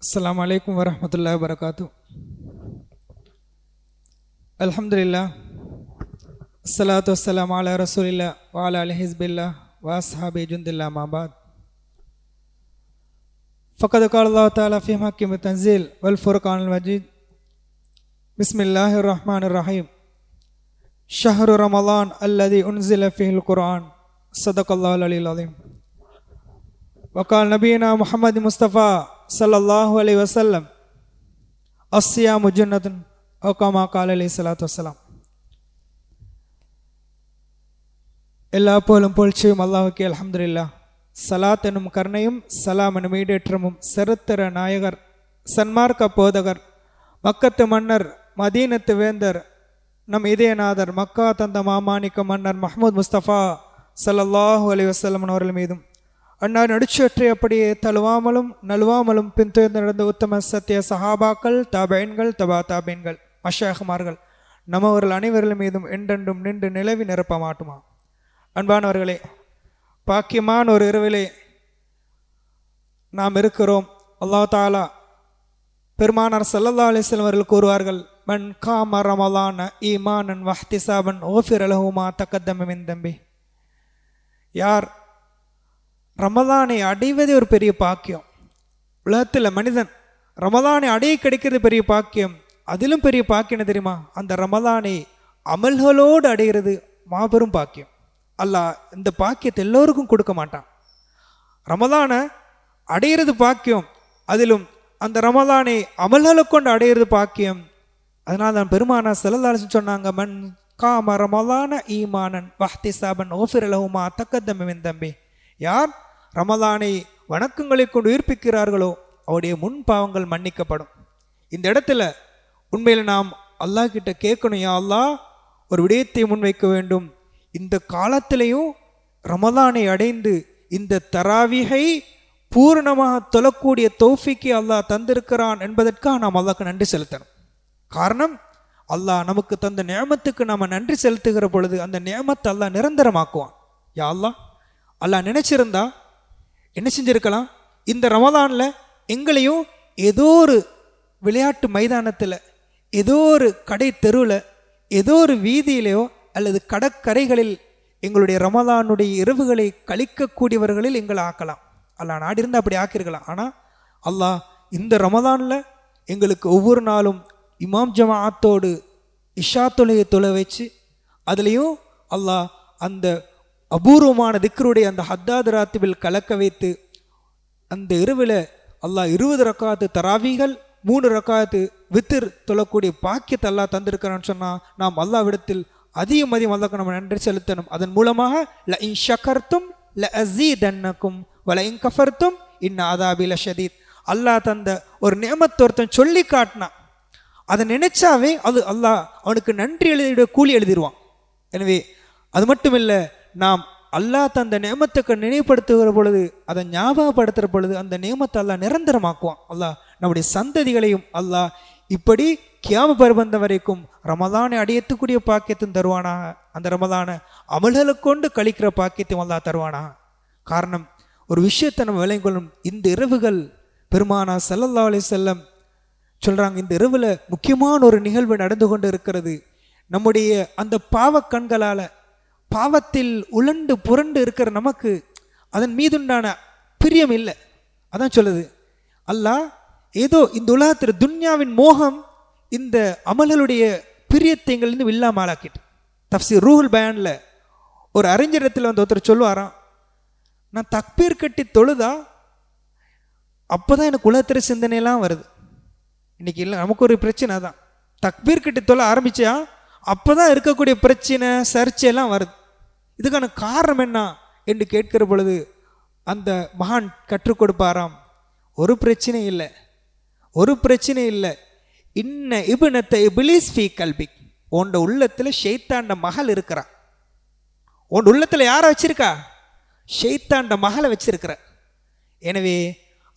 அஸ்ஸலாமு அலைக்கும் வரஹ்மத்துல்லாஹி வபரகாத்து. அல்ஹம்துலில்லாஹ் அஸ்ஸலாத்து வஸ்ஸலாமு அலா ரசூலில்லாஹ் வ அலா ஆலிஹி ஹிஸ்பில்லாஹ் வ அஸ்ஹாபி ஜுந்தில்லாஹ் மா பஅத். ஃபக்கத் கால அல்லாஹ் தஆலா ஃபீ மஹ்கிமி தன்ஸீல் வல் ஃபுர்கானில் மஜீத். பிஸ்மில்லாஹிர் ரஹ்மானிர் ரஹீம். ஷஹ்ரு ரமலான் அல்லதி உன்ஸில ஃபீஹில் குர்ஆன். ஸதகல்லாஹுல் அலிய்யுல் அஸீம். வகால் நபியினா முஹம்மது முஸ்தஃபா ஸல்லல்லாஹு அலைஹி வஸல்லம் அஸ்ஸியாமு ஜன்னத்துன் வ கமா கால அலைஹிஸ்ஸலாத்து வஸ்ஸலாம். எல்லா புகழும் புகழ்ச்சியும் அல்லாஹ்வுக்கே. அல்ஹம்துலில்லாஹ். சலாத் எனும் கருணையும் சலாம் எனும் ஈடேற்றமும் சரித்திர நாயகர் சன்மார்க்க போதகர் மக்கத்து மன்னர் மதீனத்து வேந்தர் நம் இதயநாதர் மக்கா தந்த மாமாணிக்க மன்னர் மஹ்மூத் முஸ்தபா ஸல்லல்லாஹு அலைஹி வஸல்லம் அவர்கள் மீதும் அன்னார் நடிச்சொற்றி அப்படியே தழுவாமலும் நழுவாமலும் பின்தொடர்ந்து நடந்த உத்தம சத்திய சஹாபாக்கள் தாபைன்கள் தபா தாபீன்கள் மஷாயகுமார்கள் நம்மவர்கள் அனைவர்கள் மீதும் என்றென்றும் நின்று நிலவி நிரப்ப மாட்டுமா. அன்பானவர்களே, பாக்கியமான ஒரு இரவிலே நாம் இருக்கிறோம். அல்லாஹ் தாலா பெருமானார் ஸல்லல்லாஹு அலைஹி வஸல்லம் அவர்கள் கூறுவார்கள், மன் காம ரமலான ஈமானன் வஹ்திசாபன் ஓஃபிர லஹு மா தகத்தம மின் தம்பி. யார் ரமலானை அடைவதே ஒரு பெரிய பாக்கியம். உலகத்தில் மனிதன் ரமலானை அடைய கிடைக்கிறது பெரிய பாக்கியம். அதிலும் பெரிய பாக்கியம் என்ன தெரியுமா? அந்த ரமலானை அமல்களோடு அடைகிறது மாபெரும் பாக்கியம். அல்லாஹ் இந்த பாக்கியத்தை எல்லோருக்கும் கொடுக்க மாட்டான். ரமலானை அடையிறது பாக்கியம், அதிலும் அந்த ரமலானை அமல்களை கொண்டு அடையிறது பாக்கியம். அதனால் தான் பெருமானார் ஸல்லல்லாஹு அலைஹி வஸல்லம் சொன்னாங்க, மன் காம ரமலான ஈமானன் வஹ்திசாபன் ஓஃபிர லஹு மா தகத்தம மின் தம்பி. யார் ரமலானை வணக்கங்களை கொண்டு உயிர்ப்பிக்கிறார்களோ அவருடைய முன் பாவங்கள் மன்னிக்கப்படும். இந்த இடத்துல உண்மையில் நாம் அல்லாஹ் கிட்ட கேட்கணும், யா அல்லாஹ் ஒரு விடயத்தை முன்வைக்க வேண்டும். இந்த காலத்திலையும் ரமலானை அடைந்து இந்த தராவிகை பூரணமாக தொழக்கூடிய தௌஃபீக்கை அல்லாஹ் தந்திருக்கிறான் என்பதற்காக நாம் அல்லாஹ்க்கு நன்றி செலுத்தணும். காரணம், அல்லாஹ் நமக்கு தந்த நியமத்துக்கு நாம் நன்றி செலுத்துகிற பொழுது அந்த நியமத்தை அல்லாஹ் நிரந்தரமாக்குவான். யா அல்லாஹ், அல்லாஹ் நினைச்சிருந்தா என்ன செஞ்சிருக்கலாம்? இந்த ரமலானில் எங்களையும் ஏதோ ஒரு விளையாட்டு மைதானத்தில், ஏதோ ஒரு கடை தெருவில், ஏதோ ஒரு வீதியிலையோ அல்லது கடற்கரைகளில் எங்களுடைய ரமலானுடைய இரவுகளை கழிக்கக்கூடியவர்களில் எங்களை ஆக்கலாம். அல்லாஹ் நாடி இருந்தால் அப்படி ஆக்கியிருக்கலாம். ஆனால் அல்லாஹ் இந்த ரமலானில் எங்களுக்கு ஒவ்வொரு நாளும் இமாம் ஜமாஅத்தோடு இஷா தொழுகை தொழ வச்சு, அதுலேயும் அல்லாஹ் அந்த அபூர்வமான திக்ருடைய அந்த ஹத்தாத் ராத்திபில் கலக்க வைத்து, அந்த இரவில் அல்லாஹ் 20 ரக்காத்து தராவிகள் 3 ரக்காத்து வித்திர் தொழக்கூடிய பாக்கியத்தை அல்லாஹ் தந்திருக்கிறான்னு சொன்னால் நாம் அல்லாஹ்விடத்தில் அதிகம் அல்லாஹ்க்கு நம்ம நன்றி செலுத்தணும். அதன் மூலமாக ல இன் ஷக்கர்தும் ல அஸீதன்னகும் வ ல இன் கஃபர்தும் இன் அஸாபி லஷதீத். அல்லாஹ் தந்த ஒரு நியமத்தை ஒருத்தன் சொல்லி காட்டினா அதை நினைச்சாவே அது அல்லாஹ் அவனுக்கு நன்றி எழுதிட கூலி எழுதிடுவான். எனவே அது மட்டும் இல்லை, நாம் அல்லாஹ் தந்த நியமத்துக்கு நினைவுபடுத்துகிற பொழுது, அதை ஞாபகப்படுத்துகிற பொழுது அந்த நியமத்தை அல்லாஹ் நிரந்தரமாக்குவான். அல்லாஹ் நம்முடைய சந்ததிகளையும் அல்லாஹ் இப்படி கியாம பருவந்த வரைக்கும் ரமலானை அடையத்துக்கூடிய பாக்கியத்தையும் தருவானாக. அந்த ரமலானை அமல்களை கொண்டு கழிக்கிற பாக்கியத்தையும் அல்லாஹ் தருவானாக. காரணம், ஒரு விஷயத்தை நம்ம விளங்கிக் கொள்ளும். இந்த இரவுகள் பெருமானார் ஸல்லல்லாஹு அலைஹி வஸல்லம் சொல்கிறாங்க, இந்த இரவில் முக்கியமான ஒரு நிகழ்வு நடந்து கொண்டு இருக்கிறது. நம்முடைய அந்த பாவ கண்களால் பாவத்தில் உழண்டு புரண்டு இருக்கிற நமக்கு அதன் மீதுண்டான பிரியம் இல்லை. அதான் சொல்லுது அல்லாஹ், ஏதோ இந்த உலகத்தில் துன்யாவின் மோகம் இந்த அமல்களுடைய பிரியத்தை எங்களிருந்து இல்லாமல் ஆளாக்கிட்டு. தஃப்சீர் ரூஹுல் பயானில் ஒரு அறிஞரத்தில் வந்து ஒருத்தர் சொல்லுவாராம், நான் தக்பீர் கட்டி தொழுதா அப்போதான் எனக்கு உலகத்திற சிந்தனையெல்லாம் வருது. இன்னைக்கு இல்லை, நமக்கு ஒரு பிரச்சனை தான். தக்பீர் கட்டி தொழ ஆரம்பிச்சா அப்போதான் இருக்கக்கூடிய பிரச்சனை சர்ச்சையெல்லாம் வருது. இதுக்கான காரணம் என்ன என்று கேட்கிற பொழுது அந்த மகான் கற்றுக் கொடுப்பாராம், ஒரு பிரச்சனை இல்லை, ஒரு பிரச்சனை இல்லை. இன்ன இப்னத்த இப்லீஸ் ஃபீ கல்பிக். உன்னோட உள்ளத்தில் ஷைத்தாண்ட மகள் இருக்கிறா. உன்னோட உள்ளத்தில் யாரை வச்சிருக்கா? ஷைத்தாண்ட மகளை வச்சிருக்கிற. எனவே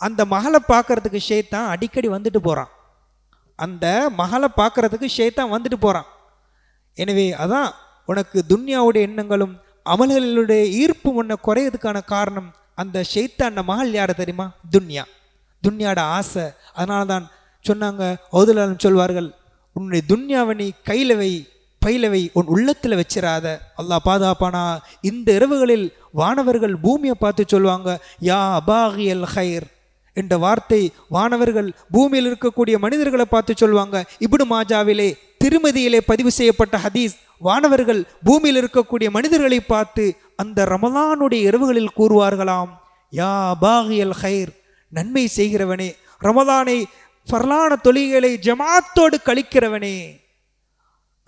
அந்த மகளை பார்க்கறதுக்கு ஷைத்தான் அடிக்கடி வந்துட்டு போகிறான். அந்த மகளை பார்க்கறதுக்கு ஷைத்தான் வந்துட்டு போகிறான். எனவே அதான் உனக்கு துன்யாவுடைய எண்ணங்களும் அமல்களுடைய ஈர்ப்பு உன்னை குறையதுக்கான காரணம். அந்த ஷைத்தாண்ட மகள் யார் தெரியுமா? துன்யா. துன்யாட ஆசை. அதனால தான் சொன்னாங்க, ஓதுலாலும் சொல்வார்கள், உன்னுடைய துன்யாவை நீ கையில் வை, பையில வை, உன் உள்ளத்தில் வச்சிடாத. அல்லாஹ் பாதுகாப்பானா. இந்த இரவுகளில் வானவர்கள் பூமியை பார்த்து சொல்லுவாங்க, யா அபாகியல் ஹைர் என்ற வார்த்தை வானவர்கள் பூமியில் இருக்கக்கூடிய மனிதர்களை பார்த்து சொல்லுவாங்க. இப்னு மாஜாவிலே திருமதியிலே பதிவு செய்யப்பட்ட ஹதீஸ், வானவர்கள் பூமியில் இருக்கக்கூடிய மனிதர்களை பார்த்து அந்த ரமலானுடைய இரவுகளில் கூறுவார்களாம், யா அபாகியல் ஹைர், நன்மை செய்கிறவனே, ரமலானை ஃபர்லான தொழுகைகளை ஜமாத்தோடு கழிக்கிறவனே,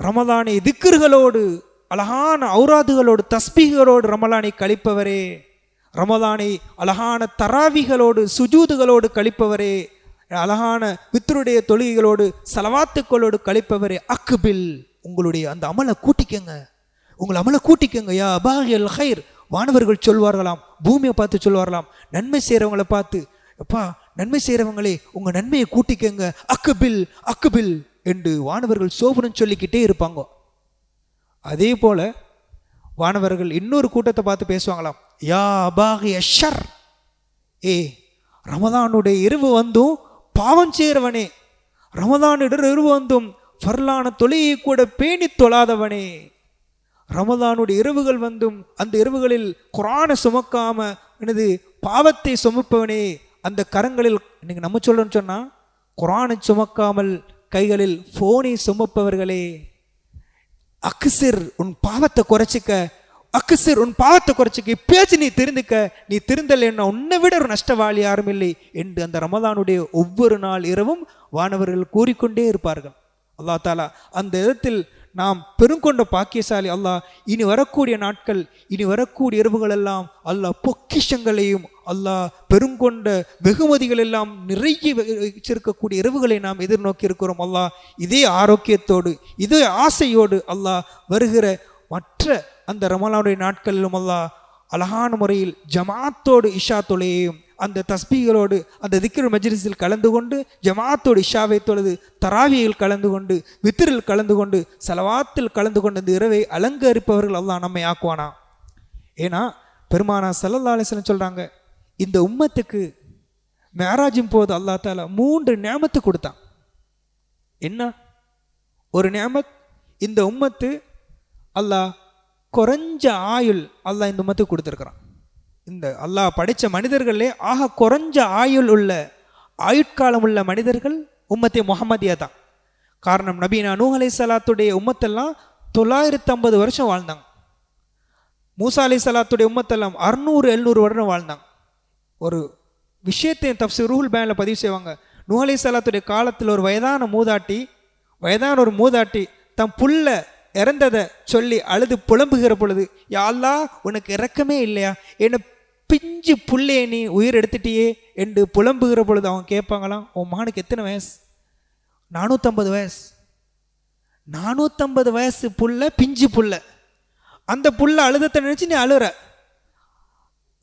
ரமலானை திக்ர்களோடு அழகான ஔராதுகளோடு தஸ்பீகளோடு ரமலானை கழிப்பவரே, ரமலானை அழகான தராவிகளோடு சுஜூதுகளோடு கழிப்பவரே, அழகான வித்ருடைய தொழுகைகளோடு சலவாத்துக்களோடு கழிப்பவரே, அக்பில், உங்களுடைய அந்த அமலை கூட்டிக்கங்க, உங்கள் அமலை கூட்டிக்கங்க, யா அபாகியல் ஹைர். வானவர்கள் சொல்வார்களாம், பூமியை பார்த்து சொல்வார்களாம், நன்மை செய்கிறவங்களை பார்த்து, அப்பா நன்மை செய்கிறவங்களே உங்கள் நன்மையை கூட்டிக்கங்க, அக்பில் அக்பில் என்று வானவர்கள் சோபனம் சொல்லிக்கிட்டே இருப்பாங்க. அதே போல வானவர்கள் இன்னொரு கூட்டத்தை பார்த்து பேசுவாங்களாம், யா அபாகி அஷர், ஏ ரமதானுடைய இரவு வந்தும் பாவம் செய்கிறவனே, ரமதானுடைய இரவு வந்தும் ஃபர்லான தொழுகையை கூட பேணி தொழாதவனே, ரமதானுடைய இரவுகள் வந்தும் அந்த இரவுகளில் குர்ஆனை சுமக்காம எனது பாவத்தை சுமப்பவனே, அந்த கரங்களில் இன்னைக்கு நம்ம சொல்றோன்னு சொன்னா குர்ஆனை சுமக்காமல் கைகளில் போனை சுமப்பவர்களே, அக்ஸிர் உன் பாவத்தை குறைச்சிக்க, அக்ஸிர் உன் பாவத்தை குறைச்சிக்க, இப்பயாச்சும் நீ திருந்துக்க, நீ திருந்தலைன்னா உன்னை விட ஒரு நஷ்டவாளி யாரும் இல்லை என்று அந்த ரமதானுடைய ஒவ்வொரு நாள் இரவும் வானவர்கள் கூறிக்கொண்டே இருப்பார்கள். அல்லாஹ் தாலா அந்த இடத்தில் நாம் பெருங்கொண்ட பாக்கியசாலி அல்லாஹ். இனி வரக்கூடிய நாட்கள், இனி வரக்கூடிய இரவுகள் எல்லாம் அல்லாஹ் பொக்கிஷங்களையும் அல்லாஹ் பெருங்கொண்ட வெகுமதிகள் எல்லாம் நிறைய வச்சிருக்கக்கூடிய இரவுகளை நாம் எதிர்நோக்கி இருக்கிறோம். அல்லாஹ் இதே ஆரோக்கியத்தோடு இதே ஆசையோடு அல்லாஹ் வருகிற மற்ற அந்த ரமலானுடைய நாட்களிலும் அல்லாஹ் அழகான முறையில் ஜமாத்தோடு இஷா தொழுகையும் அந்த தஸ்பீகளோடு அந்த திக்ர் மஜ்லிஸில் கலந்து கொண்டு ஜமாத்தோடு இஷாவை தொழுது தராவியில் கலந்து கொண்டு வித்ரில் கலந்து கொண்டு சலவாத்தில் கலந்து கொண்டு இந்த இரவை அலங்கரிப்பவர்கள் அல்லாஹ் நம்மை ஆக்குவானா. ஏன்னா பெருமானா ஸல்லல்லாஹு அலைஹி வஸல்லம் சொல்றாங்க, இந்த உம்மத்துக்கு மேராஜின் போது அல்லாஹ் தாலா 3 நியாமத்து கொடுத்தான். என்ன ஒரு நியாமத்? இந்த உம்மத்து அல்லாஹ் குறைஞ்ச ஆயுள் அல்லாஹ் இந்த உம்மத்துக்கு கொடுத்துருக்கிறான். இந்த அல்லாஹ் படைத்த மனிதர்களே ஆக குறைஞ்ச ஆயுள் உள்ள ஆயுட்காலம் உள்ள மனிதர்கள் உம்மத்தே முஹம்மதியா தான். காரணம், நபீனா நூஹ் அலைஹிஸ்ஸலாத்துடைய உம்மத்தெல்லாம் 950 வருஷம் வாழ்ந்தாங்க. மூசா அலைஹிஸ்ஸலாத்துடைய உம்மத்தெல்லாம் 600-700 வருடம் வாழ்ந்தாங்க. ஒரு விஷயத்தை தஃப்ஸீர் ரூஹுல் பயானில் பதிவு செய்வாங்க. நூஹ் அலைஹிஸ்ஸலாத்துடைய காலத்தில் ஒரு வயதான ஒரு மூதாட்டி தம் புல்ல இறந்ததை சொல்லி அழுது புலம்புகிற பொழுது, யா அல்லாஹ் உனக்கு இரக்கமே இல்லையா, என்னை பிஞ்சு புல்லையே நீ உயிர் எடுத்துட்டியே என்று புலம்புகிற பொழுது அவங்க கேட்பாங்களாம், உன் மகனுக்கு எத்தனை வயசு? 450 வயசு. 450 வயசு புல்ல, பிஞ்சு புல்ல. அந்த புல்ல அழுதத்தை நினைச்சு நீ அழுற.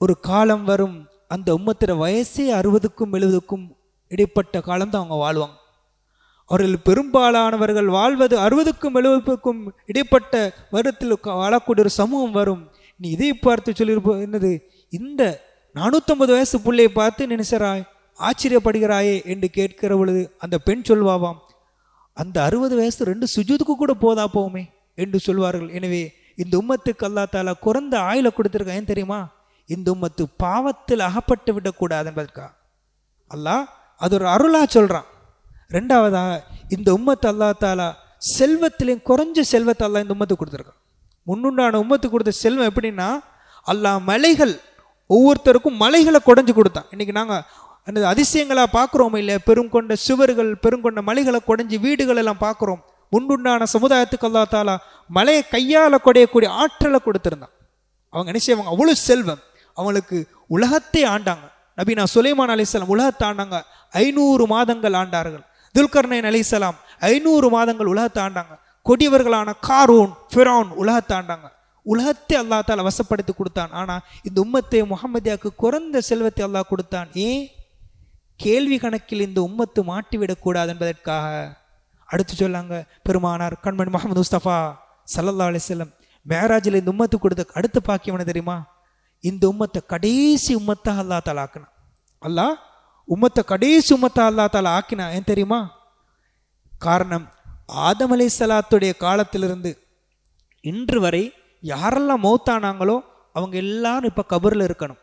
ஒரு காலம் வரும், அந்த உம்மத்திர வயசே 60க்கும் 70க்கும் இடைப்பட்ட காலம் தான் அவங்க வாழ்வாங்க. அவர்கள் பெரும்பாலானவர்கள் வாழ்வது 60க்கும் 70க்கும் இடைப்பட்ட வருடத்தில் வாழக்கூடிய ஒரு சமூகம் வரும். நீ இதை பார்த்து சொல்லியிருப்ப, என்னது இந்த 450 வயசு பிள்ளையை பார்த்து நினைச்சராய் ஆச்சரியப்படுகிறாயே என்று கேட்கிற பொழுது அந்த பெண் சொல்வாவாம், அந்த 60 வயசு 2 சுஜூதுக்கு கூட போதா போவோமே என்று சொல்வார்கள். எனவே இந்த உம்மத்துக்கு அல்லாஹ் தாலா குறைந்த ஆயுளை கொடுத்துருக்க. ஏன் தெரியுமா? இந்த உம்மத்து பாவத்தில் அகப்பட்டு விடக்கூடாது என்பதற்கா அல்லாஹ் அது ஒரு அருளா சொல்றான். ரெண்டாவதாக இந்த உம்மத்து அல்லாஹ் தாலா செல்வத்திலையும் குறைஞ்ச செல்வத்தை அல்லாஹ் இந்த உம்மத்துக்கு கொடுத்துருக்கான். முன்னுண்டான உம்மத்துக்கு கொடுத்த செல்வம் எப்படின்னா, அல்லாஹ் மலைகள் ஒவ்வொருத்தருக்கும் மலைகளை குறைஞ்சு கொடுத்தான். இன்னைக்கு நாங்கள் அந்த அதிசயங்களாக பார்க்குறோம் இல்லை, பெருங்கொண்ட சுவர்கள் பெருங்கொண்ட மலைகளை குறைஞ்சி வீடுகள் எல்லாம் பார்க்குறோம். முன்னுண்டான சமுதாயத்துக்கு அல்லாஹ் தாலா மலையை கையால் குடையக்கூடிய ஆற்றலை கொடுத்துருந்தான். அவங்க என்ன செய்வாங்க, அவ்வளோ செல்வம், அவங்களுக்கு உலகத்தை ஆண்டாங்க. நபீனா சுலைமான் அலைஹிஸ்ஸலாம் உலகத்தை ஆண்டாங்க. 500 மாதங்கள் ஆண்டார்கள். துல்கர்னைன் அலைஹிஸ்ஸலாம் 500 மாதங்கள் உலகத்தை ஆண்டாங்க. கொடியவர்களான காரூன், ஃபிரௌன் உலகத்தை ஆண்டாங்க. உலகத்தை அல்லாஹ் தாலா வசப்படுத்தி கொடுத்தான். ஆனால் இந்த உம்மத்தை முஹம்மதியாக்கு குறைந்த செல்வத்தை அல்லாஹ் கொடுத்தான். ஏன்? கேள்வி கணக்கில் இந்த உம்மத்து மாட்டிவிடக்கூடாது என்பதற்காக. அடுத்து சொல்லாங்க பெருமானார் கண்மணி முஹம்மது முஸ்தபா ஸல்லல்லாஹு அலைஹி வஸல்லம் மேராஜில் இந்த உம்மத்து கொடுத்த அடுத்த பாக்கியம் என்ன தெரியுமா? இந்த உம்மத்தை கடைசி உம்மத்தாக அல்லாஹ் தாலா ஆக்கினான். அல்லாஹ் உம்மத்தை கடைசி உம்மத்தை அல்லா தாலா ஆக்கினா ஏன் தெரியுமா? காரணம், ஆதம் அலைஹிஸ்ஸலாத்துடைய காலத்திலிருந்து இன்று வரை யாரெல்லாம் மௌத்தானாங்களோ அவங்க எல்லாரும் இப்போ கபூரில் இருக்கணும்.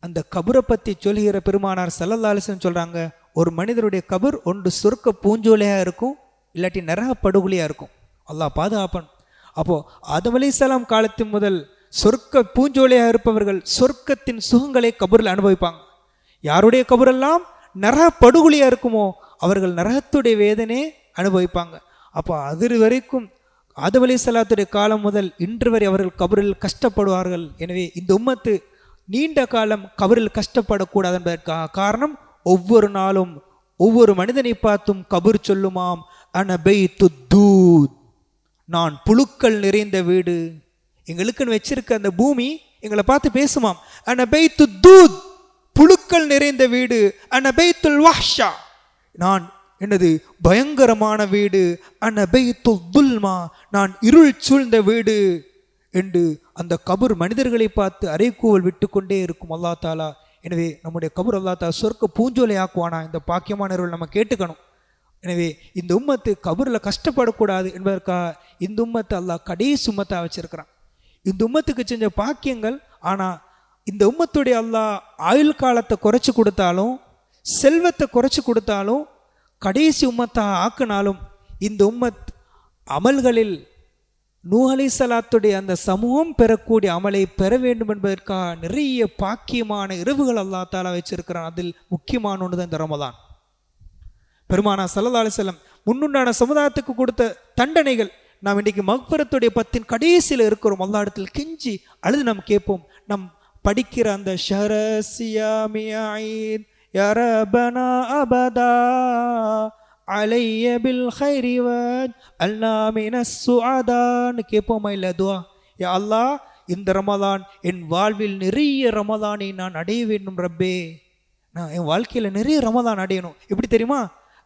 அந்த கபரை பற்றி சொல்லுகிற பெருமானார் ஸல்லல்லாஹு அலைஹி வஸல்லம் சொல்கிறாங்க, ஒரு மனிதருடைய கபர் ஒன்று சொர்க்க பூஞ்சோலையாக இருக்கும், இல்லாட்டி நரக படுகொலியாக இருக்கும். அல்லாஹ் பாதுகாப்பன். அப்போது ஆதம் அலைஹிஸ்ஸலாம் காலத்து முதல் சொர்க்க பூஞ்சோலையாக இருப்பவர்கள் சொர்க்கத்தின் சுகங்களை கபூரில் அனுபவிப்பாங்க. யாருடைய கபரெல்லாம் நரக படுகொலியாக இருக்குமோ அவர்கள் நரகத்துடைய வேதனையை அனுபவிப்பாங்க. அப்போ அது வரைக்கும் ஆதம் அலைஹிஸ்ஸலாத்துடைய காலம் முதல் இன்று வரை அவர்கள் கபரில் கஷ்டப்படுவார்கள். எனவே இந்த உம்மத்து நீண்ட காலம் கபரில் கஷ்டப்படக்கூடாது என்பதற்காக காரணம், ஒவ்வொரு நாளும் ஒவ்வொரு மனிதனை பார்த்தும் கபர் சொல்லுமாம், அனபைத்து தூத், நான் புழுக்கள் நிறைந்த வீடு. எங்களுக்குன்னு வச்சிருக்க அந்த பூமி எங்களை பார்த்து பேசுமாம், அனபைத்து தூத், புழுக்கள் நிறைந்த வீடு. அனபைத்துல் வஹ்ஷா, நான் என்னது பயங்கரமான வீடு. அனபைத்துல் துல்மா, நான் இருள் சூழ்ந்த வீடு என்று அந்த கபர் மனிதர்களை பார்த்து அரைக்கூவல் விட்டு கொண்டே இருக்கும் அல்லா தாலா. எனவே நம்முடைய கபர் அல்லா தாலா சொர்க்க பூஞ்சோலை ஆக்குவானா, இந்த பாக்கியமானவர்கள் நம்ம கேட்டுக்கணும். எனவே இந்த உம்மத்து கபரில் கஷ்டப்படக்கூடாது என்பதற்காக இந்த உம்மத்தை அல்லாஹ் கடைசி உம்மத்தாக வச்சிருக்கிறான். இந்த உம்மத்துக்கு செஞ்ச பாக்கியங்கள். ஆனால் இந்த உம்மத்துடைய அல்லாஹ் ஆயுள் காலத்தை குறைச்சி கொடுத்தாலும், செல்வத்தை குறைச்சி கொடுத்தாலும், கடைசி உம்மத்தாக ஆக்கினாலும், இந்த உம்மத் அமல்களில் நூஹ் அலைஹிஸ்ஸலாத்துடைய அந்த சமூகம் பெறக்கூடிய அமலை பெற வேண்டும் என்பதற்காக நிறைய பாக்கியமான இரவுகள் அல்லாஹ் தாலா வச்சிருக்கிறான். அதில் முக்கியமான ஒன்று தான் இந்த ரமதான். பெருமானார் ஸல்லல்லாஹு அலைஹி வஸல்லம் முன்னுண்டான சமுதாயத்துக்கு கொடுத்த தண்டனைகள் நாம் இன்றைக்கு மக்ஃபிரத்துடைய 10 கடைசியில் இருக்கிறோம். அல்லாஹ் இடத்தில் கெஞ்சி அழுது நாம் கேட்போம். நம் படிக்கிற அந்த ஷஹரசியாமியின் யா ரப்பனா அபதா அலைய பில் கைரி வஜ்அல்னா மினஸ் சுஅதான்னு கேட்போமா இல்லை? துஆ, யா அல்லாஹ், இந்த ரமதான் என் வாழ்வில் நிறைய ரமதானை நான் அடைய வேண்டும் ரப்பே. நான் என் வாழ்க்கையில் நிறைய ரமதான் அடையணும். எப்படி தெரியுமா?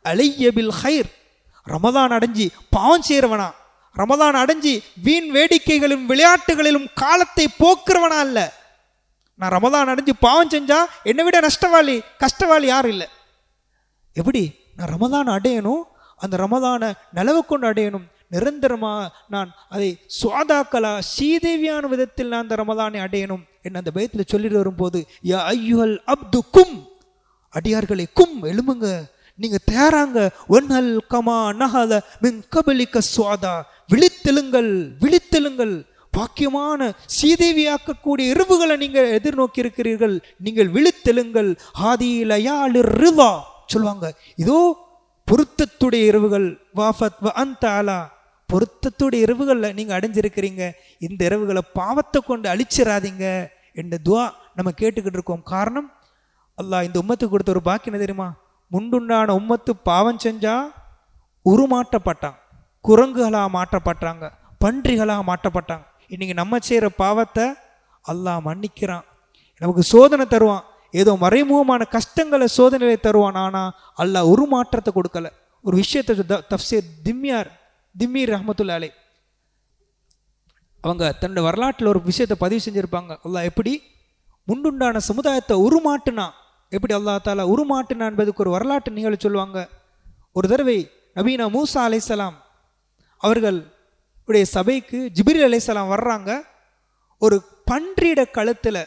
அலைய பில் கைர், ரமதான் அடைஞ்சி பாவம் செய்கிறவனா, ரமதான் அடைஞ்சி வீண் வேடிக்கைகளிலும் விளையாட்டுகளிலும் காலத்தை போக்குறவனா அல்ல. நான் ரமதான் அடைஞ்சு பாவம் செஞ்சா என்னை விட நஷ்டவாளி கஷ்டவாளி யாரும் இல்லை. எப்படி நான் ரமதான் அடையணும், அந்த ரமதானை நிலவு கொண்டு அடையணும், நிரந்தரமாக நான் அதை சுவாதாக்கலா சீதேவியான விதத்தில் நான் அந்த ரமதானை அடையணும் என்ன அந்த பயத்தில் சொல்லிட்டு வரும்போது, யா ஐயுஹல் அப்து கும், அடியார்களை கும் எழுமுங்க, நீங்க தேராங்க, ஒன்னல் கமா நஹல மின் கபலிக சுவாதா, விழித்தெழுங்கள் விழித்தெழுங்கள், பாக்கியமான சீதேவியாக்கக்கூடிய இரவுகளை நீங்கள் எதிர்நோக்கி இருக்கிறீர்கள், நீங்கள் விழித்தெழுங்கள். ஹாதிலயாலிர் ரிதா சொல்லுவாங்க, இதோ பொருத்தத்துடைய இரவுகள், வாஃபத் வ அன்த அலா, பொருத்தத்துடைய இரவுகளில் நீங்கள் அடைஞ்சிருக்கிறீங்க. இந்த இரவுகளை பாவத்தை கொண்டு அழிச்சிடாதீங்க என்ற துவா நம்ம கேட்டுக்கிட்டு இருக்கோம். காரணம், அல்லாஹ் இந்த உம்மத்துக்கு கொடுத்த ஒரு பாக்கியம் தெரியுமா? முண்டுண்டான உம்மத்து பாவம் செஞ்சா உருமாற்றப்பட்டான், குரங்குகளாக மாற்றப்பட்டாங்க, பன்றிகளாக மாற்றப்பட்டாங்க. இன்னைக்கு நம்ம செய்கிற பாவத்தை அல்லாஹ் மன்னிக்கிறான், நமக்கு சோதனை தருவான், ஏதோ மறைமுகமான கஷ்டங்களை சோதனைகளை தருவான். ஆனால் அல்லாஹ் ஒரு மாற்றத்தை கொடுக்கல. ஒரு விஷயத்தை தஃப்சீர் திம்மீர் ரஹ்மத்துல்லாஹி அலைஹி அவங்க தன்னோட வரலாற்றில் ஒரு விஷயத்தை பதிவு செஞ்சுருப்பாங்க. அல்லாஹ் எப்படி முண்டுண்டான சமுதாயத்தை உருமாட்டுனா, எப்படி அல்லாஹ் தாலா உருமாட்டுனா என்பதுக்கு ஒரு வரலாற்று நிகழ்வு சொல்லுவாங்க. ஒரு தடவை நபீனா மூசா அலைஹிஸ்ஸலாம் அவர்கள் உடைய சபைக்கு ஜிப்ரீல் அலைஹிஸ்ஸலாம் வர்றாங்க. ஒரு பன்றியிட கழுத்தில்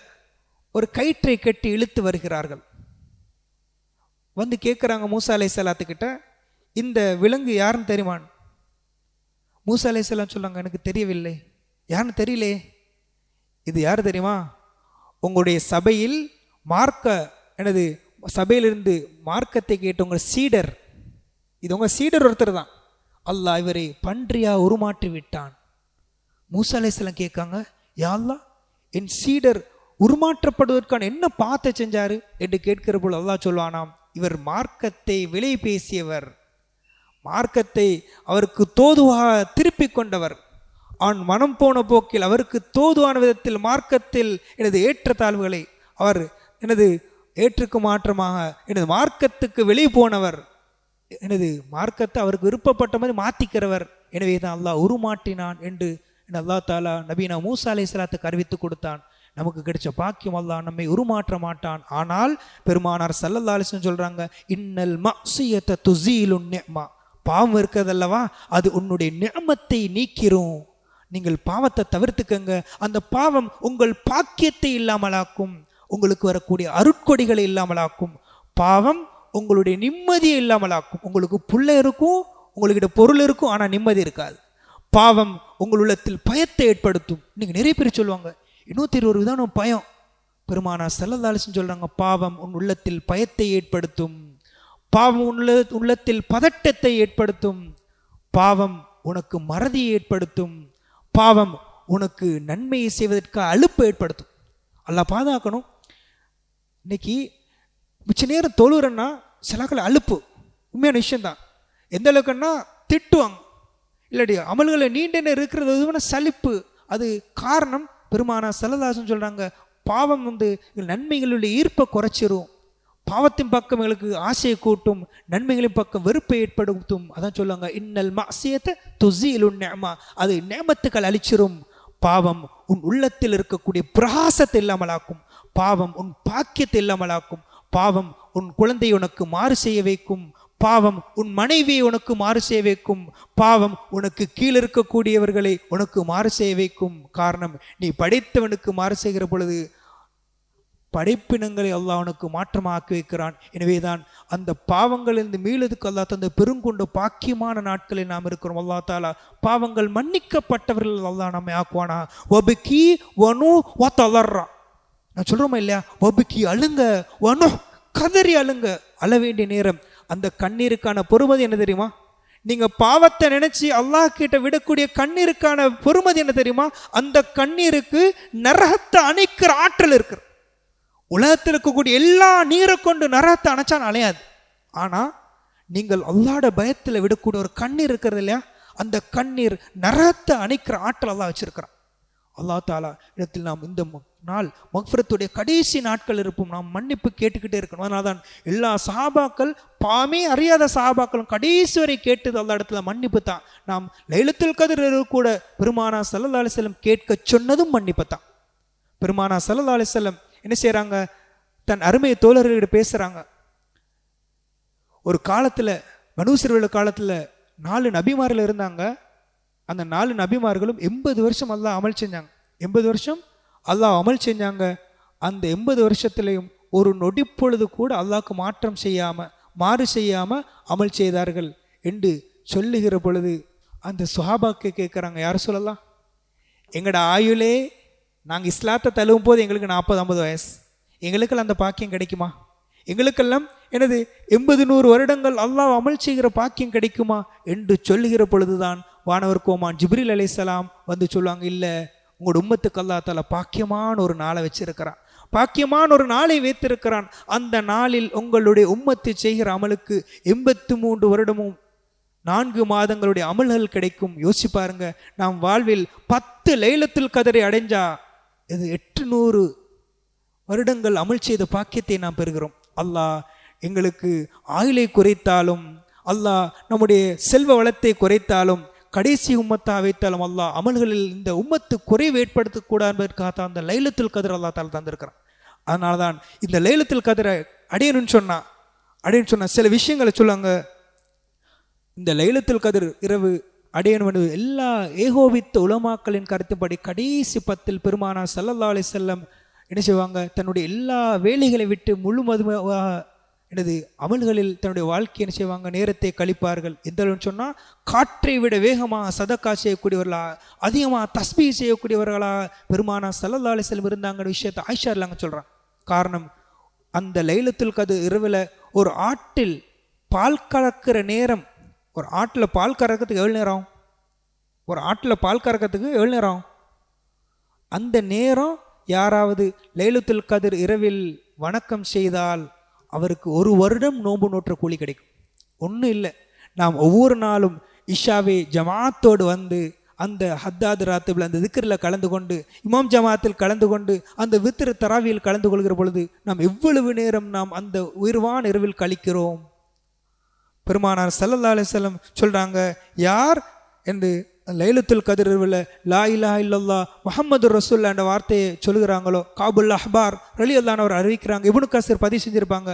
ஒரு கயிற்றை கட்டி இழுத்து வருகிறார்கள். வந்து கேட்குறாங்க மூசா அலைஹிஸ்ஸலாத்துக்கிட்ட, இந்த விலங்கு யாருன்னு தெரியுமான்? மூசா அலைஹிஸ்ஸலாம் சொல்லுவாங்க, எனக்கு தெரியவில்லை. யாருன்னு தெரியலே. இது யார் தெரியுமா? உங்களுடைய சபையில் எனது சபையிலிருந்து மார்க்கத்தை கேட்டு உங்கள் சீடர், இது உங்கள் சீடர் ஒருத்தர் தான், அல்லாஹ் இவரை பன்றியா உருமாற்றி விட்டான். மூசா அலைஹிஸ்ஸலாம் கேட்காங்க, யா அல்லாஹ், என் சீடர் உருமாற்றப்படுவதற்கான என்ன பாத்தை செஞ்சாரு என்று கேட்கிற போது அல்லாஹ் சொல்வானாம், இவர் மார்க்கத்தை விலை பேசியவர், மார்க்கத்தை அவருக்கு தோதுவாக திருப்பி கொண்டவர், அவன் மனம் போன போக்கில் அவருக்கு தோதுவான விதத்தில் மார்க்கத்தில் எனது ஏற்றத்தாழ்வுகளை அவர் எனது ஏற்றுக்கு மாற்றமாக எனது மார்க்கத்துக்கு வெளியே போனவர், எனது மார்க்கத்தை அவருக்கு விருப்பப்பட்ட மாதிரி மாற்றிக்கிறவர். எனவே தான் அல்லாஹ் உருமாற்றினான் என்று அல்லாஹ் தாலா நபீனா மூசா அலைஹிஸ்ஸலாத்துக்கு அறிவித்து கொடுத்தான். நமக்கு கிடைச்ச பாக்கியம். அல்லாஹ் நம்மை உருமாற்ற மாட்டான். ஆனால் பெருமானார் ஸல்லல்லாஹு அலைஹி வஸல்லம் சொல்றாங்க, இன்னல் மஅசியத துஸீலுன் நிஅமா, பாவம் இருக்கிறதல்லவா அது உன்னுடைய நிஅமத்தை நீக்கிரும். நீங்கள் பாவத்தை தவிர்த்துக்கங்க. அந்த பாவம் உங்கள் பாக்கியத்தை இல்லாமலாக்கும், உங்களுக்கு வரக்கூடிய அருட்கொடிகளை இல்லாமலாக்கும். பாவம் உங்களுடைய நிம்மதியை இல்லாமலாக்கும். உங்களுக்கு புள்ள இருக்கும், உங்கள்கிட்ட பொருள் இருக்கும், ஆனால் நிம்மதி இருக்காது. பாவம் உங்கள் உள்ளத்தில் பயத்தை ஏற்படுத்தும். நீங்கள் நிறைய பேர் சொல்லுவாங்க 120 விதமான பயம். பெருமானார் ஸல்லல்லாஹு அலைஹி வஸல்லம் சொல்றாங்க, பாவம் உன் உள்ளத்தில் பயத்தை ஏற்படுத்தும், பாவம் உள்ளத்தில் பதட்டத்தை ஏற்படுத்தும், பாவம் உனக்கு மறதியை ஏற்படுத்தும், பாவம் உனக்கு நன்மையை செய்வதற்கு அலுப்பை ஏற்படுத்தும். அல்லாஹ் பாதுகாக்கணும். இன்னைக்கு மிச்ச நேரம் தொழுறன்னா சிலக்கள் அலுப்பு, உண்மையான விஷயம்தான். எந்த அளவுக்குன்னா திட்டுவாங்க, இல்லாடி அமல்களை நீண்ட நேரம் இருக்கிறது சலிப்பு. அது காரணம் பெருமானார் ஸல்லல்லாஹு அலைஹி வஸல்லம் சொல்றாங்க, பாவம் நன்மைகளுடைய ஈர்ப்பை குறைச்சிரும், பாவத்தின் பக்கம் எங்களுக்கு ஆசையை கூட்டும், நன்மைகளின் பக்கம் வெறுப்பை ஏற்படுத்தும். அதான் சொல்லுவாங்க, இன்னல் மஅசியத துஸீலுன் நிஅமா, அது நேமத்துக்கள் அழிச்சிரும். பாவம் உன் உள்ளத்தில் இருக்கக்கூடிய பிரகாசத்தை இல்லாமலாக்கும், பாவம் உன் பாக்கியத்தை இல்லாமலாக்கும், பாவம் உன் குழந்தை உனக்கு மாறு செய்ய வைக்கும், பாவம் உன் மனைவியை உனக்கு மாறு செய்ய வைக்கும், பாவம் உனக்கு கீழே இருக்கக்கூடியவர்களை உனக்கு மாறு செய்ய வைக்கும். காரணம், நீ படைத்தவனுக்கு மாறு செய்கிற பொழுது படைப்பினங்களை அல்லாஹ் அவனுக்கு மாற்றமாக்கி வைக்கிறான். எனவேதான் அந்த பாவங்களிலிருந்து மீளதுக்கு அல்லாஹ் தந்த பெருங்கொண்ட பாக்கியமான நாட்களில் நாம் இருக்கிறோம். அல்லாஹ் தாலா பாவங்கள் மன்னிக்கப்பட்டவர்கள் அல்லாஹ் நம்மை ஆக்குவானா. வபிக்கி வனு வதலர்ரா, நான் சொல்றோமா இல்லையா, வபிக்கி அழுங்க, வனு கதறி அழுங்க. அழ வேண்டிய நேரம். அந்த கண்ணீருக்கான பொறுமதி என்ன தெரியுமா? நீங்க பாவத்தை நினைச்சு அல்லாஹ் கிட்ட விடக்கூடிய கண்ணீருக்கான பொறுமதி என்ன தெரியுமா? அந்த கண்ணீருக்கு நரகத்தை அணைக்கிற ஆற்றல் இருக்கு. உலகத்தில் இருக்கக்கூடிய எல்லா நீரை கொண்டு நரகத்தை அணைச்சான் அலையாது. ஆனா நீங்கள் அல்லாஹ்வுடைய பயத்தில் விடக்கூடிய ஒரு கண்ணீர் இருக்கிறது இல்லையா, அந்த கண்ணீர் நரகத்தை அணைக்கிற ஆற்றல் அல்லாஹ் வச்சிருக்கிறான். அல்லாஹ் தாலா இடத்தில் நாம் இந்த நாள் மக்ஃபிரத்துடைய கடைசி நாட்கள் இருப்போம். நாம் மன்னிப்பு கேட்டுக்கிட்டே இருக்கணும். அதனால தான் எல்லா சஹாபாக்கள், பாமே அறியாத சஹாபாக்களும் கடைசி வரை கேட்டது அல்லா இடத்துல மன்னிப்பு தான். நாம் லைலத்துல் கத்ர் கூட பெருமானார் ஸல்லல்லாஹு அலைஹி வஸல்லம் கேட்க சொன்னதும் மன்னிப்பு தான். பெருமானார் ஸல்லல்லாஹு அலைஹி வஸல்லம் என்ன செய்யறாங்க, தன் அருமை தோழர்களிட பேசுறாங்க. ஒரு காலத்துல பனூ இஸ்ரவேல் காலத்துல 4 நபிமார்கள் இருந்தாங்க. அந்த 4 நபிமார்களும் 80 வருஷம் அல்லாஹ் அமல் செஞ்சாங்க. 80 வருஷம் அல்லாஹ் அமல் செஞ்சாங்க. அந்த 80 வருஷத்திலையும் ஒரு நொடிப்பொழுது கூட அல்லாஹ்க்கு மாற்றம் செய்யாம, மாறு செய்யாம அமல் செய்தார்கள் என்று சொல்லுகிற பொழுது அந்த சுஹாபாக்கு கேட்குறாங்க, யார் சொல்லலாம், எங்களோட ஆயுளே நாங்கள் இஸ்லாத்தை தழுவும் போது எங்களுக்கு 40-50 வயசு, எங்களுக்கெல்லாம் அந்த பாக்கியம் கிடைக்குமா? எங்களுக்கெல்லாம் எனது 80-100 வருடங்கள் அல்லாஹ் அமல் செய்கிற பாக்கியம் கிடைக்குமா என்று சொல்லுகிற பொழுதுதான் வானவர் கோமான் ஜிப்ரீல் அலைஹிஸ்ஸலாம் வந்து சொல்லுவாங்க, இல்லை, உங்களோட உம்மத்துக்கு அல்லாஹ் தஆலா பாக்கியமான ஒரு நாளை வச்சிருக்கிறான், பாக்கியமான ஒரு நாளை வைத்திருக்கிறான். அந்த நாளில் உங்களுடைய உம்மத்து செய்கிற அமலுக்கு 83 வருடமும் 4 மாதங்களுடைய அமல்கள் கிடைக்கும். யோசிச்சு பாருங்க, நாம் வாழ்வில் 10 லைலத்துல் கத்ரை அடைஞ்சா இது 800 வருடங்கள் அமல் செய்த பாக்கியத்தை நாம் பெறுகிறோம். அல்லாஹ் எங்களுக்கு ஆயுளை குறைத்தாலும், அல்லாஹ் நம்முடைய செல்வ வளத்தை குறைத்தாலும், கடைசி உம்மத்தா வைத்தாலும் அல்லாஹ் அமல்களில் இந்த உம்மத்து குறைவு ஏற்படுத்தக்கூடாது என்பதற்காக அந்த லைலத்துல் கத்ர் அல்லாஹ் தாலா தந்திருக்கிறான். அதனால தான் இந்த லைலத்துல் கத்ரை அடையணும்னு சொன்னா சில விஷயங்களை சொல்லுவாங்க. இந்த லைலத்துல் கத்ர் இரவு அடையணும் என்று எல்லா ஏகோபித்த உலமாக்களின் கருத்துப்படி கடைசி 10 பெருமானார் ஸல்லல்லாஹு அலைஹி வஸல்லம் என்ன செய்வாங்க, தன்னுடைய எல்லா வேலைகளை விட்டு முழுவதுமாக எனது அமல்களில் தன்னுடைய வாழ்க்கையை என்ன செய்வாங்க, நேரத்தை கழிப்பார்கள். எந்த அளவுன்னு சொன்னால், காற்றை விட வேகமாக சதக்கா செய்யக்கூடியவர்களாக, அதிகமாக தஸ்பீ செய்யக்கூடியவர்களாக பெருமானார் ஸல்லல்லாஹு அலைஹி வஸல்லம் இருந்தாங்க விஷயத்தை ஆயிஷா ரலியல்லாஹு சொல்கிறாங்க. காரணம், அந்த லைலத்துல் கத்ர் இரவில் ஒரு ஆட்டில் பால் கறக்கிற நேரம், ஒரு ஆட்டில் பால் கறக்கிறதுக்கு எவ்வளோ நேரம் ஆகும்? ஒரு ஆட்டில் பால் கறக்கிறதுக்கு எவ்வளோ நேரம் ஆகும்? அந்த நேரம் யாராவது லைலத்துல் கத்ர் இரவில் வணக்கம் செய்தால் அவருக்கு 1 வருடம் நோன்பு நோற்ற கூலி கிடைக்கும். ஒன்றும் இல்லை, நாம் ஒவ்வொரு நாளும் இஷாவை ஜமாத்தோடு வந்து அந்த ஹத்தாத் ராத்திபில் அந்த திக்ரில் கலந்து கொண்டு, இமாம் ஜமாத்தில் கலந்து கொண்டு, அந்த வித்ர் தராவியில் கலந்து கொள்கிற பொழுது நாம் எவ்வளவு நேரம் நாம் அந்த உயர்வான இரவில் கழிக்கிறோம். பெருமானார் ஸல்லல்லாஹு அலைஹி வஸல்லம் சொல்கிறாங்க, யார் என்று லைலத்துல் கதிர் இரவில் லா இலாஹ இல்லல்லாஹ் முஹம்மது ரசூலுல்லாஹ் என்ற வார்த்தையை சொல்லுகிறாங்களோ, காபுல் அஹ்பார் ரலியல்லாஹு அன்ஹு அறிவிக்கிறாங்க. இப்னு கஸீர் பதிவு செஞ்சிருப்பாங்க.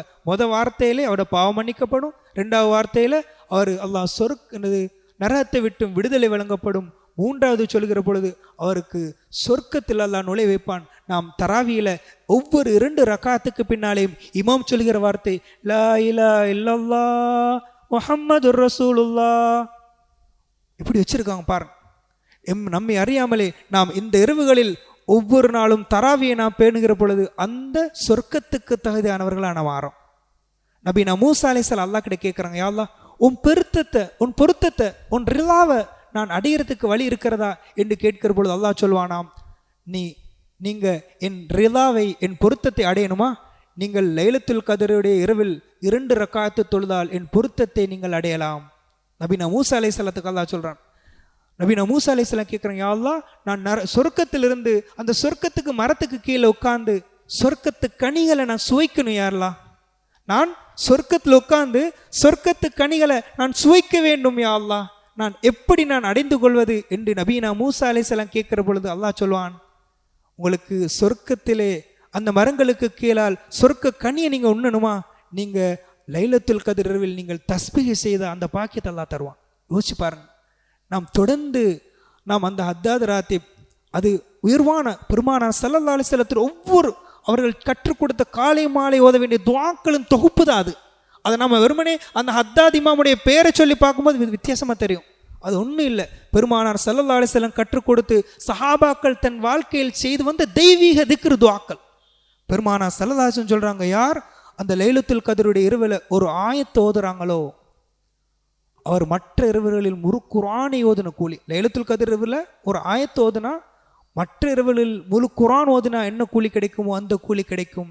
வார்த்தையிலே அவரோட பாவம் மன்னிக்கப்படும், 2வது வார்த்தையில அவர் அல்லாஹ் நரகத்தை விட்டும் விடுதலை வழங்கப்படும், 3வது சொல்கிற பொழுது அவருக்கு சொர்க்கத்தில் அல்லாஹ் நுழை வைப்பான். நாம் தராவியில ஒவ்வொரு 2 ரக்காத்துக்கு பின்னாலேயும் இமாம் சொல்கிற வார்த்தை லா இலாஹ இல்லல்லாஹ் முஹம்மது ரசூலுல்லாஹ் இப்படி வச்சிருக்காங்க பாருங்க. நம்மை அறியாமலே நாம் இந்த இரவுகளில் ஒவ்வொரு நாளும் தராவியை நாம் பேணுகிற பொழுது அந்த சொர்க்கத்துக்கு தகுதியானவர்களான வாரம். நபீனா மூசா அலைஹிஸ்ஸலாம் அல்லாஹ் கிட்ட கேட்குறாங்க, யா அல்லாஹ் உன் பொருத்தத்தை உன் ரிலாவை நான் அடையிறதுக்கு வழி இருக்கிறதா என்று கேட்கிற பொழுது அல்லாஹ் சொல்வானாம், நீங்க என் ரிலாவை என் பொருத்தத்தை அடையணுமா, நீங்கள் லைலத்துல் கதருடைய இரவில் 2 ரக்காத்து தொழுதால் என் பொருத்தத்தை நீங்கள் அடையலாம். நபீனா மூசா அலைஹிஸ்ஸலாத்துக்கு அல்லாஹ் சொல்றான். நபீனா மூசா அலைஹிஸ்ஸலாம் கேட்குறாங்க, யா அல்லாஹ் நான் சொர்க்கத்திலிருந்து அந்த சொர்க்கத்துக்கு மரத்துக்கு கீழே உட்கார்ந்து சொர்க்கத்து கனிகளை நான் சுவைக்கணும், யாரெல்லாம் நான் சொர்க்கத்தில் உட்கார்ந்து சொர்க்கத்து கனிகளை நான் சுவைக்க வேண்டும், யா அல்லாஹ் நான் எப்படி நான் அடைந்து கொள்வது என்று நபீனா மூசா அலைஹிஸ்ஸலாம் கேட்கிற பொழுது அல்லாஹ் சொல்வான், உங்களுக்கு சொர்க்கத்திலே அந்த மரங்களுக்கு கீழால் சொர்க்க கனியை நீங்க உண்ணணுமா, நீங்க லைலத்துல் கதிர் இரவில் நீங்கள் தஸ்பீஹ் செய்த அந்த பாக்கியத்தை அல்லாஹ் தருவான். யோசிச்சு பாருங்க. நாம் தொடர்ந்து நாம் அந்த ஹத்தாத் ராத்திப் அது உயர்வான பெருமானார் ஸல்லல்லாஹு அலைஹி வஸல்லம் ஒவ்வொரு அவர்கள் கற்றுக் கொடுத்த காலை மாலை ஓத வேண்டிய துஆக்களின் தொகுப்பு தான் அது. அதை நம்ம வெறுமனே அந்த ஹத்தாத் இமாமுடைய பேரை சொல்லி பார்க்கும்போது வித்தியாசமாக தெரியும். அது ஒன்றும் இல்லை, பெருமானார் ஸல்லல்லாஹு அலைஹி வஸல்லம் கற்றுக் கொடுத்து சஹாபாக்கள் தன் வாழ்க்கையில் செய்து வந்த தெய்வீக திக்ர் துஆக்கள். பெருமானார் ஸல்லல்லாஹு அலைஹி வஸல்லம் சொல்றாங்க, யார் அந்த லைலத்துல் கதருடைய இரவில் ஒரு ஆயத்தை ஓதுறாங்களோ அவர் மற்ற இரவுகளில் முழு குர்ஆனை ஓதுன கூலி. லைலத்துல் கதிர் இரவில் ஒரு ஆயத்தை ஓதுனா மற்ற இரவுகளில் முழு குர்ஆன் ஓதுனா என்ன கூலி கிடைக்குமோ அந்த கூலி கிடைக்கும்.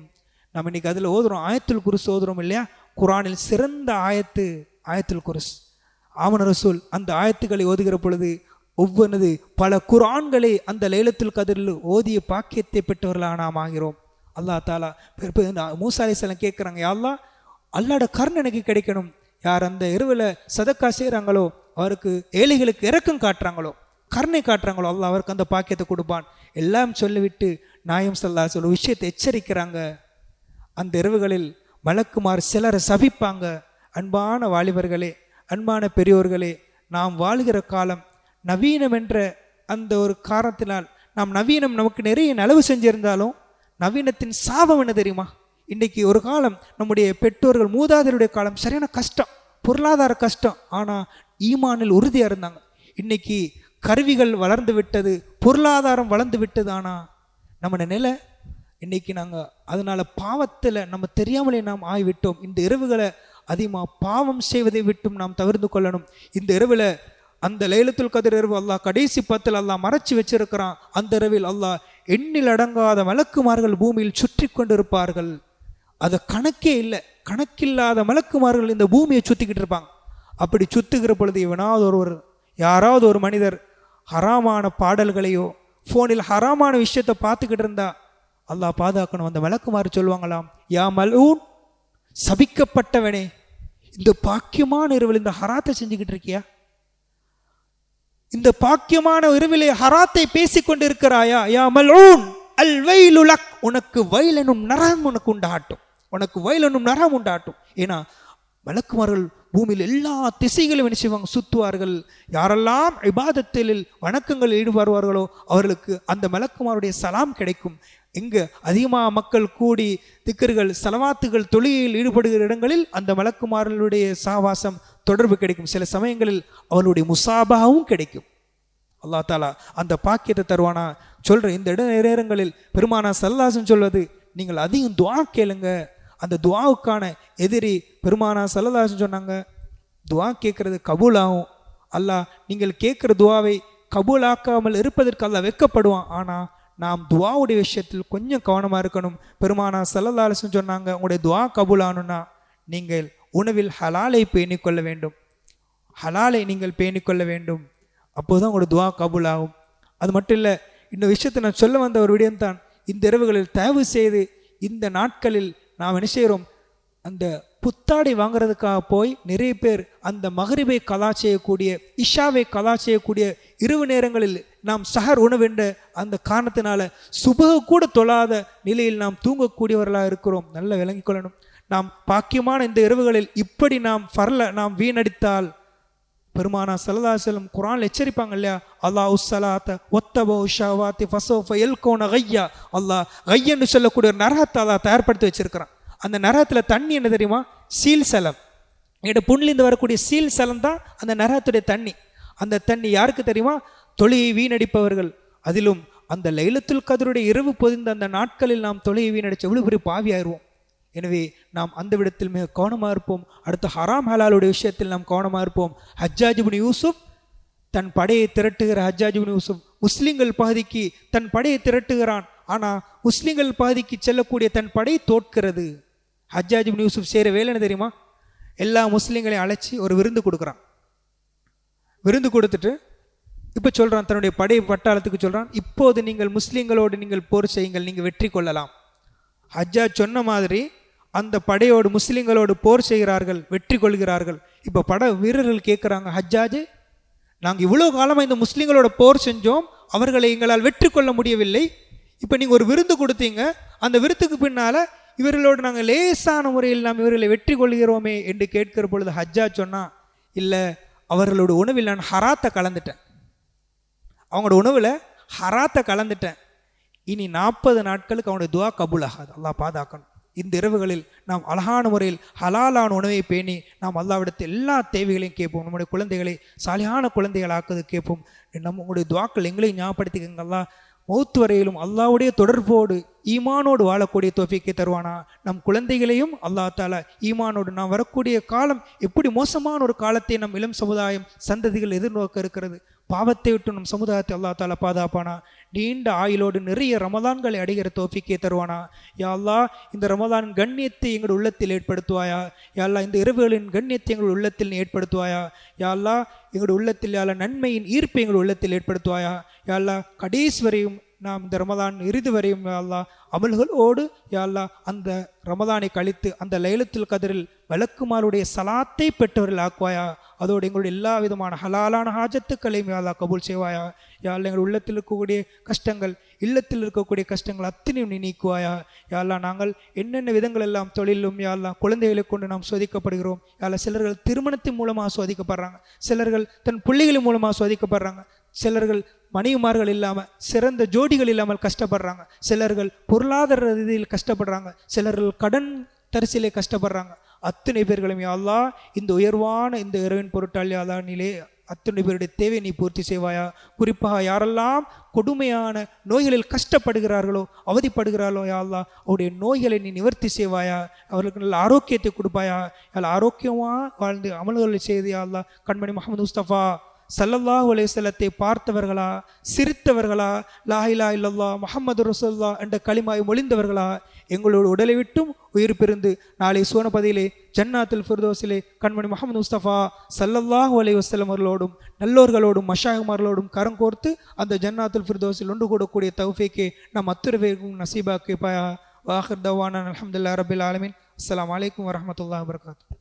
நம்ம இன்னைக்கு அதில் ஓதுறோம், ஆயத்துல் குர்ஸ் ஓதுறோம் இல்லையா, குர்ஆனில் சிறந்த ஆயத்து ஆயத்துல் குர்ஸ். ஆமன ரசூல் அந்த ஆயத்துக்களை ஓதுகிற பொழுது ஒவ்வொன்று பல குர்ஆன்களை அந்த லைலத்துல் கதிரில் ஓதிய பாக்கியத்தை பெற்றவர்களாக நாம் ஆகிறோம். அல்லாஹ் தாலா மூசா அலைஹிஸ்ஸலாம் கேட்குறாங்க, யா அல்லாஹ் அல்லாஹ்வோட கருணை எனக்கு கிடைக்கணும், யார் அந்த இரவில் சதக்கா செய்கிறாங்களோ அவருக்கு ஏழைகளுக்கு இரக்கம் காட்டுறாங்களோ கருணை காட்டுறாங்களோ அல்லாஹ் அவருக்கு அந்த பாக்கியத்தை கொடுப்பான். எல்லாம் சொல்லிவிட்டு நாயம் ஸல்லல்லாஹு அலைஹி வஸல்லம் விஷயத்தை எச்சரிக்கிறாங்க. அந்த இரவுகளில் மலக்குமார் சிலரை சபிப்பாங்க. அன்பான வாலிபர்களே, அன்பான பெரியோர்களே, நாம் வாழ்கிற காலம் நவீனம் என்ற அந்த ஒரு காரணத்தினால் நாம் நவீனம் நமக்கு நிறைய நலவு செஞ்சிருந்தாலும் நவீனத்தின் சாபம் என்ன தெரியுமா? இன்றைக்கி ஒரு காலம் நம்முடைய பெற்றோர்கள் மூதாதையருடைய காலம் சரியான கஷ்டம், பொருளாதார கஷ்டம், ஆனால் ஈமானில் உறுதியாக இருந்தாங்க. இன்னைக்கு கருவிகள் வளர்ந்து விட்டது, பொருளாதாரம் வளர்ந்து விட்டது, ஆனால் நம்ம நிலை இன்னைக்கு நாங்கள் அதனால பாவத்தில் நம்ம தெரியாமலே நாம் ஆகிவிட்டோம். இந்த இரவுகளை அதிகமாக பாவம் செய்வதை விட்டும் நாம் தவிர்த்து கொள்ளணும். இந்த இரவில் அந்த லைலத்துல் கதிர் இரவு அல்லாஹ் கடைசி 10 அல்லாஹ் மறைச்சி வச்சிருக்கிறான். அந்த இரவில் அல்லாஹ் எண்ணில் அடங்காத மலக்குமார்கள் பூமியில் சுற்றி கொண்டிருப்பார்கள். அது கணக்கே இல்லை, கணக்கில்லாத மலக்குமார்கள் இந்த பூமியை சுற்றிக்கிட்டு இருப்பாங்க. அப்படி சுற்றுகிற பொழுது யாராவது ஒரு மனிதர் ஹராமான பாடல்களையோ ஃபோனில் ஹராமான விஷயத்தை பார்த்துக்கிட்டு இருந்தா அல்லாஹ் பாதுகாக்கணும். அந்த மலக்குமார் சொல்லுவாங்களாம், யா மல்ஊன், சபிக்கப்பட்டவனே, இந்த பாக்கியமான இரவில் இந்த ஹராத்தை செஞ்சுக்கிட்டு இருக்கியா, இந்த பாக்கியமான இரவிலே ஹராத்தை பேசிக்கொண்டு இருக்கிறாயா, யா மல்ஊன் அல் வைலு லக், உனக்கு வயலனும் நரகம் உனக்கு உண்டாகட்டும், உனக்கு வயலனும் நரகம் உண்டாகட்டும். ஏன்னா மலக்குமார்கள் பூமியில் எல்லா திசைகளும் என்ன செய்வாங்க, சுற்றுவார்கள். யாரெல்லாம் இபாதத்தில் வணக்கங்கள் ஈடுபடுவார்களோ அவர்களுக்கு அந்த மலக்குமாருடைய சலாம் கிடைக்கும். எங்கே அதிகமாக மக்கள் கூடி திக்கர்கள் சலவாத்துகள் தொழுகையில் ஈடுபடுகிற இடங்களில் அந்த மலக்குமார்களுடைய சாவாசம் தொடர்பு கிடைக்கும். சில சமயங்களில் அவர்களுடைய முசாபாவும் கிடைக்கும். அல்லாஹ் தாலா அந்த பாக்கியத்தை தருவானா சொல்கிற இந்த நேரங்களில் பெருமானா ஸல்லல்லாஹு சொல்வது, நீங்கள் அதிகம் துஆ கேளுங்க. அந்த துஆவுக்கான எதிரி பெருமானா ஸல்லல்லாஹு சொன்னாங்க, துஆ கேட்கறது கபூலாகும். அல்லாஹ் நீங்கள் கேட்குற துஆவை கபூலாக்காமல் இருப்பதற்கு அல்லாஹ் வெட்கப்படுவான். ஆனால் நாம் துஆவுடைய விஷயத்தில் கொஞ்சம் கவனமாக இருக்கணும். பெருமானா ஸல்லல்லாஹு அலைஹி வஸல்லம் சொன்னாங்க, உங்களுடைய துஆ கபூலாகணும்னா நீங்கள் உணவில் ஹலாலை பேணிக்கொள்ள வேண்டும், ஹலாலை நீங்கள் பேணிக்கொள்ள வேண்டும். அப்போதுதான் உங்களோட துஆ கபூலாகும். அது மட்டும் இல்லை, இந்த விஷயத்தை நான் சொல்ல வந்த ஒரு விடயம்தான், இந்த இரவுகளில் தயவு செய்து இந்த நாட்களில் நாம் என்ன செய்கிறோம், அந்த புத்தாடை வாங்குறதுக்காக போய் நிறைய பேர் அந்த மகரிபை கலா செய்யக்கூடிய, இஷாவை கலா செய்யக்கூடிய இரவு நேரங்களில் நாம் சஹர் உணவென்ற அந்த காரணத்தினால சுபஹ கூட தொழாத நிலையில் நாம் தூங்கக்கூடியவர்களாக இருக்கிறோம். நல்ல விளங்கிக் கொள்ளணும். நாம் பாக்கியமான இந்த இரவுகளில் இப்படி நாம் நாம் வீணடித்தால், பெருமானா ஸல்லல்லாஹு அலைஹி வஸல்லம் குர்ஆன்ல எச்சரிப்பாங்க இல்லையா, அல்லாஹ் உஸ்ஸலாத்த ஒத்தபோ ஷவாத்தி ஃபஸௌஃப யல்கௌன கய்யா. அல்லாஹ் கையன்னு சொல்லக்கூடிய ஒரு நரகத்தை அல்லாஹ் தயார்படுத்தி வச்சிருக்கிறான். அந்த நரகத்தில் தண்ணி என்ன தெரியுமா? சீல் சலம். எங்கள்கிட்ட புண்ணிலிருந்து வரக்கூடிய சீல் சலம் தான் அந்த நரகத்துடைய தண்ணி. அந்த தண்ணி யாருக்கு தெரியுமா? தொழுகை வீணடிப்பவர்கள். அதிலும் அந்த லைலத்துல் கத்ருடைய இரவு பொதிந்த அந்த நாட்களில் நாம் தொழுகை வீணடிச்ச எவ்வளவு பெரிய பாவி ஆயிடுவோம். எனவே நாம் அந்த விடத்தில் மிக கவனமாக இருப்போம். அடுத்து ஹராம் ஹலாலுடைய விஷயத்தில் நாம் கவனமாக இருப்போம். ஹஜ்ஜாஜ் இப்னு யூசுப் தன் படையை திரட்டுகிற ஹஜ்ஜாஜ் இப்னு யூசுப் முஸ்லிம்கள் பகுதிக்கு தன் படையை திரட்டுகிறான். ஆனால் முஸ்லிம்கள் பகுதிக்கு செல்லக்கூடிய தன் படை தோற்கிறது. ஹஜ்ஜாஜ் இப்னு யூசுப் செய்கிற வேலை என்ன தெரியுமா? எல்லா முஸ்லீம்களையும் அழைச்சி ஒரு விருந்து கொடுக்குறான். விருந்து கொடுத்துட்டு இப்போ சொல்கிறான், தன்னுடைய படை பட்டாளத்துக்கு சொல்கிறான், இப்போது நீங்கள் முஸ்லீம்களோடு நீங்கள் போர் செய்யுங்கள், நீங்கள் வெற்றி கொள்ளலாம். ஹஜ்ஜாஜ் சொன்ன மாதிரி அந்த படையோடு முஸ்லீம்களோடு போர் செய்கிறார்கள், வெற்றி கொள்கிறார்கள். இப்போ பட வீரர்கள் கேட்குறாங்க, ஹஜ்ஜாஜ், நாங்கள் இவ்வளோ காலமாக இந்த முஸ்லீம்களோட போர் செஞ்சோம், அவர்களை எங்களால் வெற்றி கொள்ள முடியவில்லை. இப்போ நீங்கள் ஒரு விருந்து கொடுத்தீங்க, அந்த விருந்துக்கு பின்னால் இவர்களோடு நாங்கள் லேசான முறையில் நாம் இவர்களை வெற்றி கொள்கிறோமே என்று கேட்கிற பொழுது ஹஜ்ஜாஜ் சொன்னால், இல்லை, அவர்களோட உணவில் நான் ஹராத்தை கலந்துட்டேன், அவங்களோட உணவில் ஹராத்தை கலந்துட்டேன். இனி 40 நாட்களுக்கு அவனுடைய துவா கபூல் ஆகாது. அல்லாஹ் பாதுகாக்கணும். இந்த இரவுகளில் நாம் அழகான முறையில் ஹலாலான உணவை பேணி நாம் அல்லாஹ்விடத்தில் எல்லா தேவைகளையும் கேட்போம். நம்முடைய குழந்தைகளை சாலியான குழந்தைகள் ஆக்குது கேட்போம். நம்முடைய துவாக்கள் எங்களையும் ஞாபகப்படுத்திக்கங்க. அல்லாஹ் மௌத்து வரையிலும் அல்லாஹ்வுடைய தொடர்போடு ஈமானோடு வாழக்கூடிய தௌஃபீக்கை தருவானா. நம் குழந்தைகளையும் அல்லாஹ் தாலா ஈமானோடு நாம் வரக்கூடிய காலம் எப்படி மோசமான ஒரு காலத்தை நம் இளம் சமுதாயம் சந்ததிகள் எதிர்நோக்க இருக்கிறது. பாவத்தை விட்டு நம் சமுதாயத்தை அல்லாஹ் தாலா பாதுகாப்பானா. நீண்ட ஆயுளோடு நிறைய ரமலான்களை அடைகிற தௌஃபீக்கை தருவானா. யா அல்லாஹ், இந்த ரமலான் கண்ணியத்தை எங்கள் உள்ளத்தில் ஏற்படுத்துவாயா. யா அல்லாஹ், இந்த இரவுகளின் கண்ணியத்தை எங்கள் உள்ளத்தில் ஏற்படுத்துவாயா. யா அல்லாஹ், எங்களுடைய உள்ளத்தில் யா அல்லாஹ் நன்மையின் ஈர்ப்பை எங்கள் உள்ளத்தில் ஏற்படுத்துவாயா. யா அல்லாஹ், கடைசி வரையும் நாம் இந்த ரமலான் இறுதி வரையும் யா அல்லாஹ் அமல்களோடு யா அல்லாஹ் அந்த ரமலானை கழித்து அந்த லைலத்துல் கத்ரில் வழக்குமாருடைய சலாத்தை பெற்றவர்கள் ஆக்குவாயா. அதோடு எங்களுடைய எல்லா விதமான ஹலாலான ஹாஜத்துக்களையும் யா அல்லாஹ் கபூல் செய்வாயா. யா அல்லாஹ், எங்கள் உள்ளத்தில் இருக்கக்கூடிய கஷ்டங்கள், இல்லத்தில் இருக்கக்கூடிய கஷ்டங்கள் அத்தனையும் நீ நீக்குவாயா. யா அல்லாஹ், நாங்கள் என்னென்ன விதங்கள் எல்லாம் தொழிலும் யா அல்லாஹ் குழந்தைகளை கொண்டு நாம் சோதிக்கப்படுகிறோம். யா அல்லாஹ், சிலர்கள் திருமணத்தின் மூலமாக சோதிக்கப்படுறாங்க, சிலர்கள் தன் பிள்ளைகளின் மூலமாக சோதிக்கப்படுறாங்க, சிலர்கள் மனைவிமார்கள் இல்லாமல் சிறந்த ஜோடிகள் இல்லாமல் கஷ்டப்படுறாங்க, சிலர்கள் பொருளாதார ரீதியில் கஷ்டப்படுறாங்க, சிலர்கள் கடன் தரிசிலே கஷ்டப்படுறாங்க. அத்தனை பேர்களும் யா அல்லாஹ் இந்த உயர்வான இந்த இரவின் பொருட்டால் யா அல்லாஹ் நீலே அத்தனை பேருடைய தேவை நீ பூர்த்தி செய்வாயா. குறிப்பாக யாரெல்லாம் கொடுமையான நோய்களில் கஷ்டப்படுகிறார்களோ அவதிப்படுகிறார்களோ யா அல்லாஹ், அவருடைய நோய்களை நீ நிவர்த்தி செய்வாயா. அவர்களுக்கு நல்ல ஆரோக்கியத்தை கொடுப்பாயா. நல்ல ஆரோக்கியமாக வாழ்ந்து அமல்களை செய்து யா அல்லாஹ் கண்மணி முஹம்மது முஸ்தபா ஸல்லல்லாஹு அலைஹி வஸல்லத்தை பார்த்தவர்களா, சிரித்தவர்களா, லா இலாஹா இல்லல்லாஹ் முஹம்மது ரசூலுல்லாஹ் என்ற கலிமாவை மொழிந்தவர்களா, எங்களோட உடலை விட்டும் உயிர் பிரிந்து நாளை சோனபதியிலே ஜன்னாத்துல் ஃபிர்தௌஸிலே கண்மணி முஹம்மது முஸ்தபா ஸல்லல்லாஹு அலைஹி வஸல்லம் அவர்களோடும் நல்லோர்களோடும் மஷாயிமார்களோடும் கரம் கோர்த்து அந்த ஜன்னாத்துல் ஃபிர்தௌஸில் ஒன்று கூடக்கூடிய தௌஃபீக்கை நம் அத்துறைவேகும் நசீபாக்கி பாயா. வாஹிர் தவானா அல்ஹம்துலில்லாஹி ரப்பில் ஆலமீன். அஸ்ஸலாமு அலைக்கும் வரஹ்மத்துல்லாஹி வபரகாத்துஹு.